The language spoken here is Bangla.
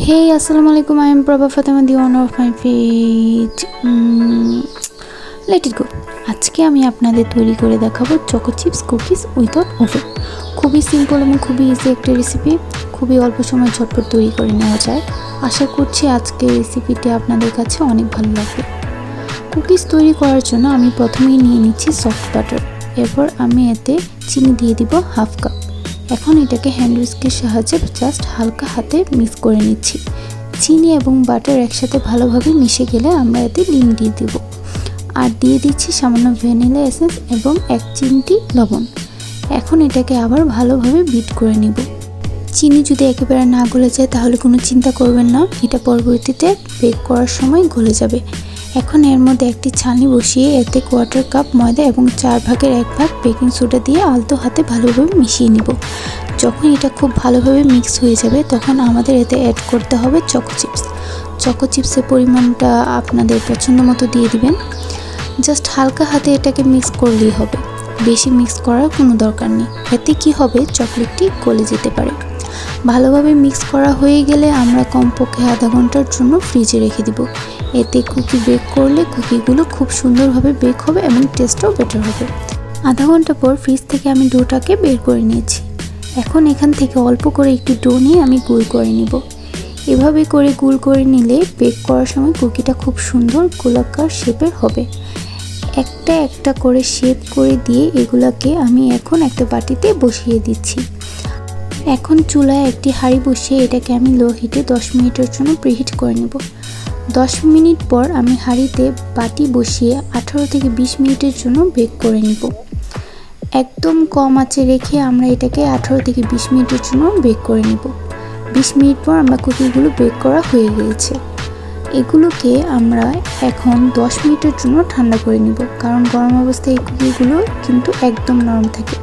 Hey, assalamu alaikum. I am Prabha Fatima, the owner of my page. Let it go. আজকে আমি আপনাদের তৈরি করে দেখাবো choco chips cookies without oven. খুবই সিম্পল এবং খুবই ইজি একটা রেসিপি, খুবই অল্প সময় ঝটপট তৈরি করে নেওয়া যায়। আশা করছি আজকের রেসিপিটি আপনাদের কাছে অনেক ভালো লাগবে। কুকিজ তৈরি করার জন্য আমি প্রথমেই নিয়ে নিচ্ছি সফট বাটার। এরপর আমি এতে চিনি দিয়ে দিব হাফ কাপ। এখন এটাকে হ্যান্ড উইস্কের সাহায্যে জাস্ট হালকা হাতে মিক্স করে নিচ্ছি। চিনি এবং বাটার একসাথে ভালোভাবে মিশে গেলে আমরা এতে ডিম দিয়ে দেব, আর দিয়ে দিচ্ছি সামান্য ভ্যানিলা এসেন্স এবং 1 চিমটি লবণ। এখন এটাকে আবার ভালোভাবে বিট করে নিব। চিনি যদি একেবারে না গলে যায় তাহলে কোনো চিন্তা করবেন না, এটা পরবর্তীতে বেক করার সময় গলে যাবে। এখন এর মধ্যে একটি ছাঁকনি বসিয়ে এতে 1/4 কাপ ময়দা এবং 4 ভাগের 1 ভাগ বেকিং সোডা দিয়ে আলতো হাতে ভালোভাবে মিশিয়ে নিব। যখন এটা খুব ভালোভাবে মিক্স হয়ে যাবে তখন আমাদের এতে অ্যাড করতে হবে চকো চিপস। চকো চিপসের পরিমাণটা আপনাদের পছন্দ মতো দিয়ে দিবেন। জাস্ট হালকা হাতে এটাকে মিক্স করলেই হবে, বেশি মিক্স করার কোনো দরকার নেই। এতে কি হবে, চকলেটটি গলে যেতে পারে। ভালোভাবে মিক্স করা হয়ে গেলে আমরা কমপক্ষে আধা ঘন্টার জন্য ফ্রিজে রেখে দিব। এতে কুকি বেক করলে কুকিগুলো খুব সুন্দরভাবে বেক হবে এবং টেস্টও বেটার হবে। আধা ঘন্টা পর ফ্রিজ থেকে আমি ডোটাকে বের করে নিয়েছি। এখন এখান থেকে অল্প করে একটু ডো নিয়ে আমি গোল করে নিব। এভাবে করে গোল করে নিলে বেক করার সময় কুকিটা খুব সুন্দর গোলাকার শেপের হবে। একটা একটা করে শেপ করে দিয়ে এগুলাকে আমি এখন একটা বাটিতে বসিয়ে দিচ্ছি। এখন চুলায় একটি হাঁড়ি বসিয়ে এটাকে আমি লো হিটে 10 মিনিটের জন্য প্রিহিট করে নেব। 10 মিনিট পর আমি হাঁড়িতে বাটি বসিয়ে 18 থেকে 20 মিনিটের জন্য বেক করে নিব। একদম কম আঁচে রেখে আমরা এটাকে 18 থেকে 20 মিনিটের জন্য বেক করে নিব। 20 মিনিট পর আমরা কুকিগুলো বেক করা হয়ে গিয়েছে। এগুলোকে আমরা এখন 10 মিনিটের জন্য ঠান্ডা করে নিব, কারণ গরম অবস্থায় এই কুকিগুলো কিন্তু একদম নরম থাকে।